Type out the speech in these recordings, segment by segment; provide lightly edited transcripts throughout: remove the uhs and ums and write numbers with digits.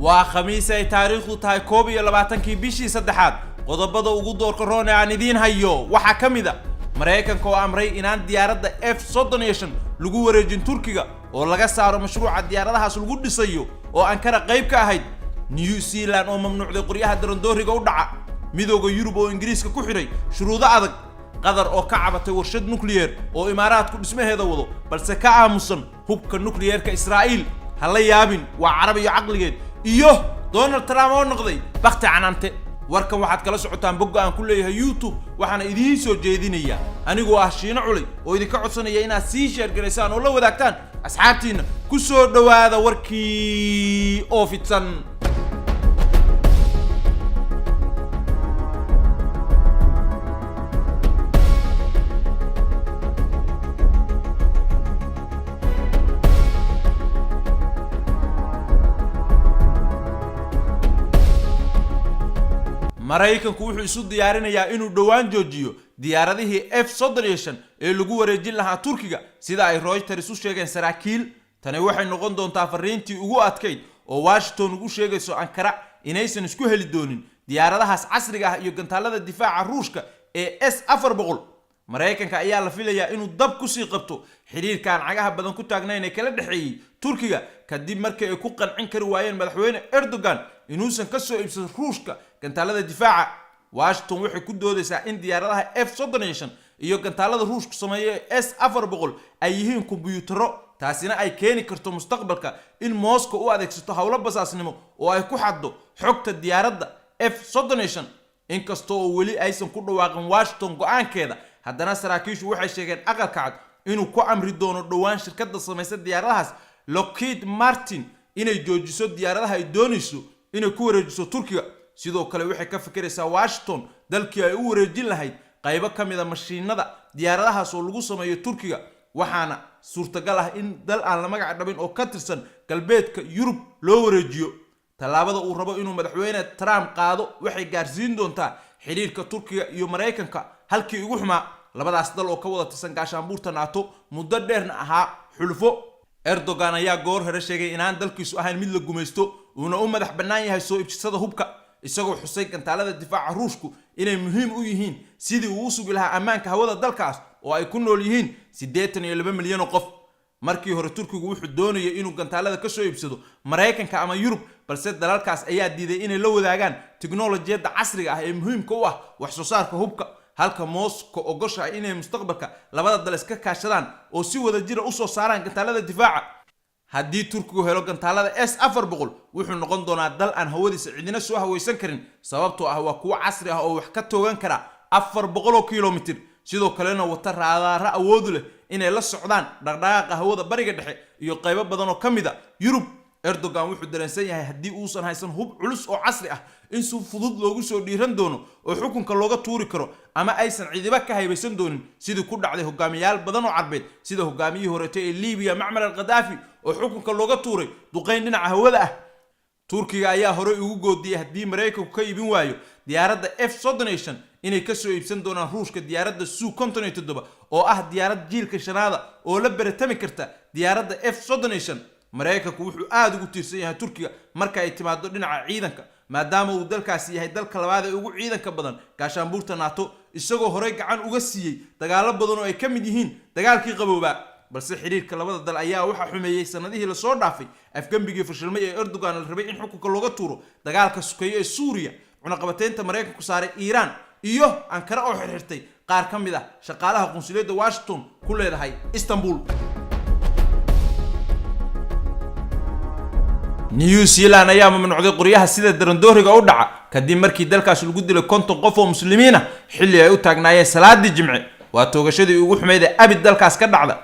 وخميس أي تاريخ تاي كوبي لبعتنكي بيشي سدحات qodobada ugu doorka roon aan idin hayo waxa kamida Mareykanka oo amray inaan diyaaradda F-35 lagu wareejin Turkiga oo laga saaro mashruuca diyaaradahaas lagu dhisayo oo Ankara qayb ka ahayd New Zealand oo mamnuucday qoryaha darandooriga u dhaca midowga Yurub oo Ingiriiska ku xiray shuruudo adag qadar oo ka cabatay warshad nuclear oo Imaaraadku dhismaheeda wado balse ka aamusan hubka nuclearka Israa'iil hala yaabin waa Carab iyo aqligeed iyo Donald Trump oo noqday baqti canaante warkan waxaad kala socotaan bogga aan ku leeyahay YouTube waxaana idiin soo jeedinaya anigoo ah Shiina Culay oo idinka codsanaya inaad sii share gareysaan oo la wadaagtaan asxaabtiina ku soo dhawaada warkii oo fidsan Mareykanku wuxuu isu diyaarinayaa inuu dhawaan joojiyo diyaaradihii F-35 ee lagu wareejin lahaa Turkiga sida ay Reuters u sheegeen saraakiil tani waxay noqon doontaa fariintii ugu adkeyd oo Washington ugu sheegayso Ankara inaysan isku heli doonin diyaaradahaas casriga ah iyo gantaalada difaaca Ruushka ee S-400 Mareykanka ayaa la filayaa inuu dab ku sii qabto xiriirkan cagaha badan ku taagnayn ee kala dhaxeeyay Turkiga kadib markii ay ku qancin kari waayeen madaxweyne Erdogan inuusan ka soo iibsan Ruushka gantaalada difaaca Washington waxay ku doodaysaa in diyaaradaha F-35 iyo gantaalada Ruushku sameeyay S-400 ay yihiin kumbuyuutaro taasina ay keeni karto mustaqbalka in Moscow u adeegsato hawlo basaasnimo oo ay ku xaddo xogta diyaaradda F-35 inkastoo weli aysan ku dhawaaqin Washington go'aankeeda haddana saraakiishu waxay sheegeen aqalka cad inuu ku amri doono dhawaan shirkadda samaysa diyaaradahaas Lockheed Martin inay joojiso diyaaradaha ay doonayso inay ku wareejiso Turkiga sidoo kale waxay ka fikiraysaa Washington dalkii ay u wareejin lahayd qaybo kamida mashiinada diyaaradahaas oo lagu sameeyo Turkiga waxaana suurtagal ah in dal aan la magac dhabin oo ka tirsan galbeedka Yurub loo wareejiyo talaabada uu rabo inuu madaxweyne Trump qaado waxay gaarsiin doontaa xiriirka Turkiga iyo Mareykanka halkii ugu xumaa labadaas dal oo ka wada tirsan gaashaanbuurta NATO muddo dheerna ahaa xulfo Erdogan ayaa goor hore sheegay inaan dalkiisu ahayn mid la gumaysto uuna u madax bannaan yahay soo iibsashada hubka isagoo xusay gantaalada difaaca Ruushku inay muhiim u yihiin sidii uu u sugi lahaa ammaanka hawada dalkaas oo ay ku nool yihiin 82 milyan oo qof markii hore Turkigu wuxuu doonayay inuu gantaalada ka soo iibsado Mareykanka ama Yurub balse dalalkaas ayaa diiday inay la wadaagaan tiknoolajiyada casriga ah ee muhiimka u ah wax soo saarka hubka halka Moscow ogoshahay inay mustaqbalka labada dal iska kaashadaan oo si wada jir u soo saaraan gantaalada difaaca haddii Turkigu helo gantaalada S-400 wuxuu noqon doonaa dal aan hawadiisa cidina soo hawaysan karin sababtoo ah waa kuwa casri ah oo wax ka toogan kara 400 kilomitir sidoo kalena wata raadaar awood leh inay la socdaan dhaqdhaqaaqa hawada bariga dhexe iyo qaybo badan oo kamida Yurub Erdogan wuxuu dareensan yahay haddii uusan haysan hub culus oo casri ah in si fudud loogu soo dhiiran doono oo xukunka looga tuuri karo ama aysan ciidiba ka haybaysan doonin sidii ku dhacday hogaamiyaal badan oo carbeed sida hogaamiyihii horeetay ee Liibiya Muammar al-Gaddafi oo xukunka looga tuuray duqeyn dhinaca hawada ah Turkiga ayaa hore ugu goodiyay haddii Mareykanku ka iibin waayo diyaaradda F-35 inay ka soo iibsan doonaan Ruushka diyaaradda Su-57 oo ah diyaarad jiilka shanaada oo la baratami karta diyaaradda F-35 Mareykanku wuxuu aad ugu tiirsan yahay Turkiga marka ay timaado dhinaca ciidanka maadaama uu dalkaasi yahay dalka labaad ee ugu ciidanka badan gaashaanbuurta NATO isagoo hore gacan uga siiyay dagaalo badan oo ay ka mid yihiin dagaalkii qabooba balse xiriirka labada dal ayaa waxa xumeeyay sanadihii la soo dhaafay afgambigii fashilmay ee Erdogan la rabay in xukunka looga tuuro dagaalka sukeeyo ee Suuriya cunaqabateynta Mareykanku saaray Iran iyo Ankara oo xirxirtay qaar ka mid ah shaqaalaha qunsuliyadda Washington ku leedahay Istanbul New Zealand ayaa mamnuucday qoryaha sida darandooriga u dhaca kadib markii dalkaas lagu dilay 50 qof oo muslimiin ah xilli ay u taagnaayeen salaadii jimce waa toogashadii ugu xumeyd ee abid dalkaas ka dhacda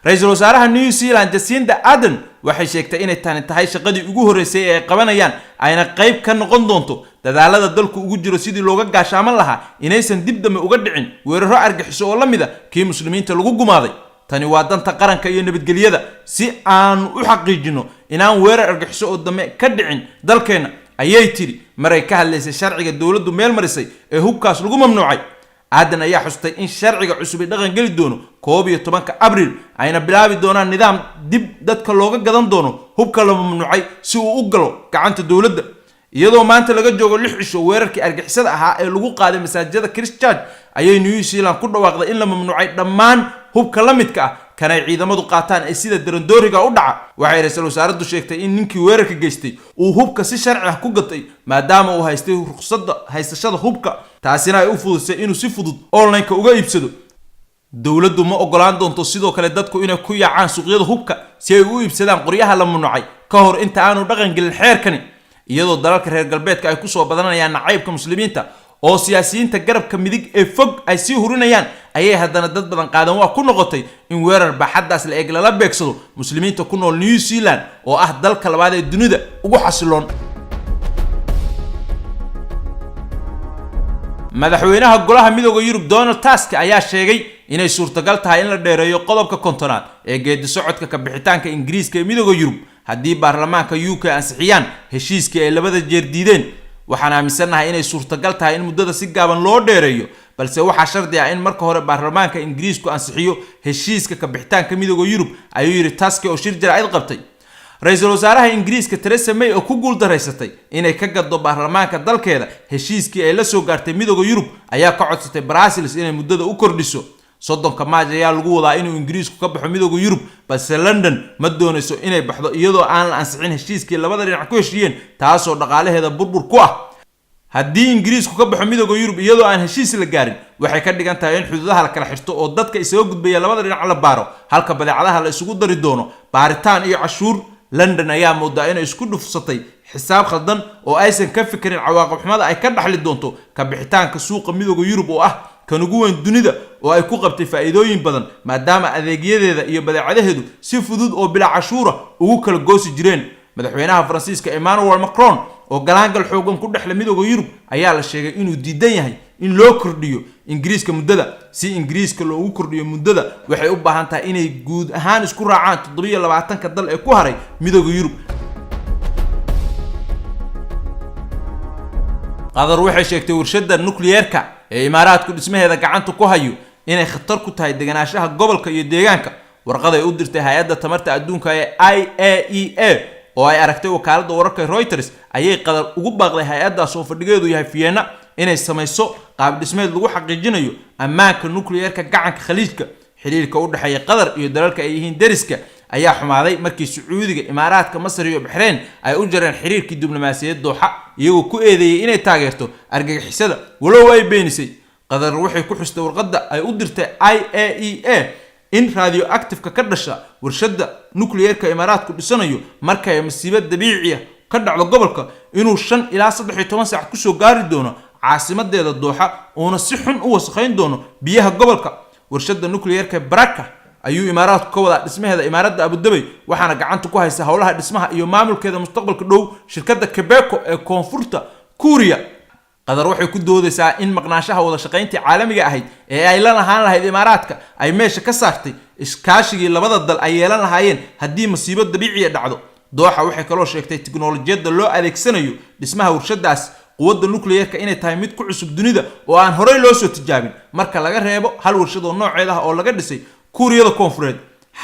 ra'iisul wasaaraha New Zealand Jacinda Ardern waxay sheegtay inay tani tahay shaqadii ugu horeysay ee ay qabanayaan ayna qayb ka noqon doonto dadaalada dalku ugu jiro sidii looga gaashaaman lahaa inaysan dib dambe uga dhicin weeraro argaxiso oo la mid ah kii muslimiinta lagu gumaaday tani waa danta qaranka iyo nabadgelyada si aan u xaqiijino inaan weerar argaxiso oo dambe ka dhicin dalkeena ayay tiri maray ka hadlaysay sharciga dawladdu meel marisay ee hubkaas lagu mamnuucay aadan ayaa xustay in sharciga cusub ay dhaqan geli doono 11 abriil ayna bilaabi doonaan nidaam dib dadka looga gadan doono hubka la mamnuucay si uu u galo gacanta dawladda iyadoo maanta laga joogo 6 cisho weerarkii argixisada ahaa ee lagu qaaday masaajidada Christchurch ayay New Zealand ku dhawaaqday in la mamnuucay dhammaan hubka la midka ah kana ciidamadu qaataan ay sida darandooriga u dhaca waxay ra'iisul wasaaraddu sheegtay in ninkii weerarka geystay uu hubka si sharci ah ku gatay maadaama uu haystay ruqsadda haysashada hubka taasina ay u fududisay inuu si fudud online ka uga iibsado dawladdu ma ogolaan doonto sidoo kale dadku inay ku yaacaan suuqyada hubka si ay u iibsadaan qoryaha la mamnuucay ka hor inta aanu dhaqan gelin xeerkani iyadoo dalalka reer galbeedka ay ku soo badanayaan nacaybka muslimiinta oo siyaasiyiinta garabka midig ee fog ay sii hurinayaan ayay haddana dad badan qaadan waa ku noqotay in weerar baaxaddaas la eeg lala beegsado muslimiinta ku nool New Zealand oo ah dalka labaad ee dunida ugu xasiloon madaxweynaha golaha midowga Yurub Donald Tusk ayaa sheegay inay suurtagal tahay in la dheereeyo qodobka kontonaad ee geedi socodka ka bixitaanka Ingiriiska ee midowga Yurub haddii baarlamaanka UK ansixiyaan heshiiskii ay labada jeer diideen waxaan aaminsanahay inay suurtagal tahay in muddada si gaaban loo dheereeyo balse waxa shardi ah in marka hore baarlamaanka Ingiriisku ansixiyo heshiiska ka bixitaanka midowga Yurub ayuu yiri Tusk oo shir jaraa'id qabtay ra'iisul wasaaraha Ingiriiska Theresa May oo ku guuldareysatay inay ka gaddo baarlamaanka dalkeeda heshiiskii ay la soo gaartay midowga Yurub ayaa ka codsatay Brussels inay muddada u kordhiso 30 Maaj ayaa lagu wadaa inuu Ingiriisku ka baxo midowga Yurub balse London ma doonayso inay baxdo iyadoo aan la ansixin heshiiskii labada dhinac ku heshiiyeen taasoo dhaqaalaheeda burbur ku ah haddii Ingiriisku ka baxo midowga Yurub iyadoo aan heshiis la gaarin waxay ka dhigan tahay in xuduudaha la kala xirto oo dadka isaga gudbaya labada dhinac la baaro halka badeecadaha la isugu dari doono baaritaan iyo cashuur London ayaa moodaa inay isku dhufsatay xisaab khaldan oo aysan ka fikirin cawaaqib xumada ay ka dhaxli doonto ka bixitaanka suuqa midowga Yurub oo ah kan ugu weyn dunida oo ay ku qabtay faa'iidooyin badan maadaama adeegyadeeda iyo badeecadaheedu si fudud oo bila cashuura ugu kala goosi jireen madaxweynaha Faransiiska Emmanuel Macron oo galaangal xoogan ku dhaxla midowga Yurub ayaa la sheegay inuu diidan yahay in loo kordhiyo Ingiriiska muddada si Ingiriiska loogu kordhiyo muddada waxay u baahan tahay inay guud ahaan isku raacaan 27 dal ee ku haray midowga Yurub Qatar waxay sheegtay warshadda nuclearka ee Imaaraadku dhismaheeda gacanta ku hayo inay khatar ku tahay deganaanshaha gobolka iyo deegaanka warqad ay u dirtay hay'adda tamarta adduunka ee IAEA oo ay aragtay wakaaladda wararka Reuters ayay Qatar ugu baaqday hay'addaas oo fadhigeedu yahay Vienna inay samayso qaab dhismeed lagu xaqiijinayo ammaanka nuclearka gacanka Khaliijka xiriirka u dhaxeeya Qatar iyo dalalka ay yihiin deriska ayaa xumaaday markii Sacuudiga Imaaraadka Masar iyo Bahrain ay u jareen xiriirkii diblomaasiyadeed Dooxa iyagoo ku eedeeyay inay taageerto argagixisada walow ay beenisay Qatar waxay ku xustay warqadda ay u dirtay IAEA in radioactive ka dhasha warshadda nuclearka Imaaraadku dhisanayo marka ay masiibad dabiici ah ka dhacdo gobolka inuu 5 ilaa 13 saac ku soo gaari doono caasimadeeda Dooxa oo si xun u wasakhayn doono biyaha gobolka warshadda nuclearka Baraka ayuu Imaaraadku ka wada dhismaheeda Imaaradda Abu Dhabi waxaana gacanta ku haysa hawlaha dhismaha iyo maamulkeeda mustaqbalka dhow shirkadda Quebeco ee koonfurta Kuuriya Qatar waxay ku doodaysaa in maqnaanshaha wada shaqayntii caalamiga ahayd ee ay la lahaan lahayd Imaaraadka ay meesha ka saartay iskaashigii labada dal ay yeelan lahaayeen haddii masiibad dabiici ah dhacdo Dooxa waxay kaloo sheegtay tiknoolajiyadda loo adeegsanayo dhismaha warshadaas quwadda nuclearka inay tahay mid ku cusub dunida oo aan horey loo soo tijaabin marka laga reebo hal warshad oo nooceeda ah oo laga dhisay Kuuriyada Koonfureed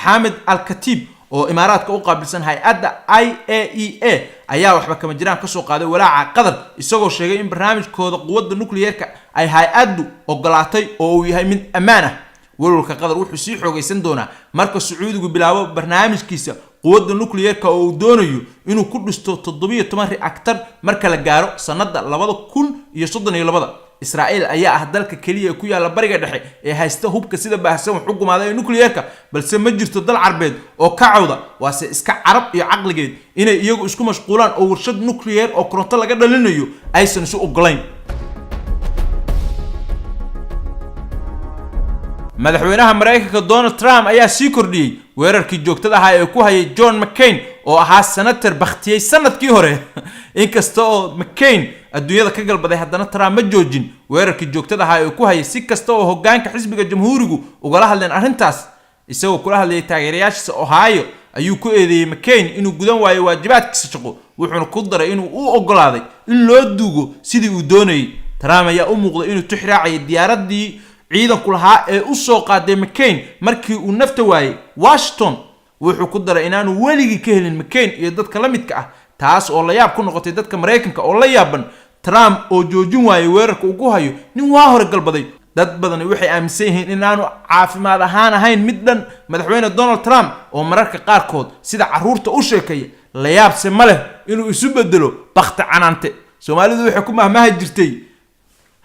Hamid Al-Khatib oo Imaaraadka u qaabilsan hay'adda IAEA ayaa waxba kama jiraan ka soo qaaday walaaca Qatar isagoo sheegay in barnaamijkooda quwadda nuclearka ay hay'addu ogolaatay oo uu yahay mid ammaan ah walwalka Qatar wuxuu sii xoogaysan doonaa marka Sacuudigu bilaabo barnaamijkiisa quwadda nuclearka oo uu doonayo inuu ku dhisto 17 reactor marka la gaaro sanadda 2032 Israa'iil ayaa ah dalka kaliya ku yaala bariga dhexe ee haysta hubka sida baahsan wax u gumaaday nuclearka balse ma jirto dal Carbeed oo ka cawda waase iska Carab iyo caqligeed inay iyagu isku mashquulaan oo warshad nuclear oo koronto laga dhalinayo aysan isu ogolayn madaxweynaha Mareykanka Donald Trump ayaa sii kordhiyay weerarkii joogtada ah ee ku hayay John McCain oo ahaa senator bakhtiyay sanadkii hore inkasta oo McCain adduunyada ka galbaday haddana Trump ma joojin weerarkii joogtada ah ee ku hayay si kasta oo hoggaanka xisbiga jamhuurigu ugala hadleen arrintaas isagoo kula hadlayay taageerayaashiisa Ohio ayuu ku eedeeyay McCain inuu gudan waayo waajibaadkiisa shaqo wuxuuna ku daray inuu u ogolaaday in loo duugo sidii uu doonayay Trump ayaa u muuqday inuu tixraacay diyaaradii ciidanku lahaa ee u soo qaaday McCain markii uu nafta waayay Washington. wuxuu ku daray inaanu weligii ka helin McCain iyo dadka la midka ah, taas oo la yaab ku noqotay dadka Mareykanka oo la yaaban Trump oo joojin waayay weerarka ugu hayo nin waa hore galbaday. dad badan waxay aaminsan yihiin inaanu caafimaad ahaan ahayn mid dhan madaxweyne Donald Trump oo mararka qaarkood sida caruurta u sheekaya la yaabse ma leh inuu isu bedelo baqta canaante. Soomaalidu waxay ku mahmaha jirtay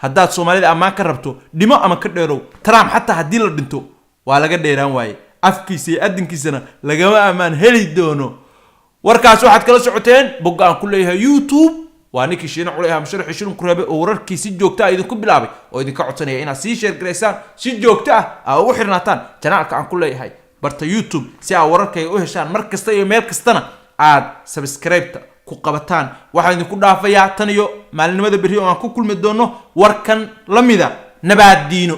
haddaad Soomaalida amaan ka rabto dhimo ama ka dheerow, Trump xataa haddii la dhinto waa laga dheeraan waaye, afkiisa iyo adinkiisana lagama amaan heli doono. warkaas waxaad kala socoteen bogga aan ku leeyahay YouTube. waa ninkii Shiina Culeyha musharax Shirin Kuraabe oo wararkii si joogto ah idinku bilaabay oo idinka codsanaya inaad sii share gareysaan si joogto ah ugu xirnaataan channelka aan ku leeyahay barta YouTube si aad wararkayga u heshaan mar kasta iyo meel kastana aad subscribe ku qabataan. waxaan idinku dhaafayaa tan iyo maalinimada berri oo aan ku kulmi doono warkan lamida nabaad diino.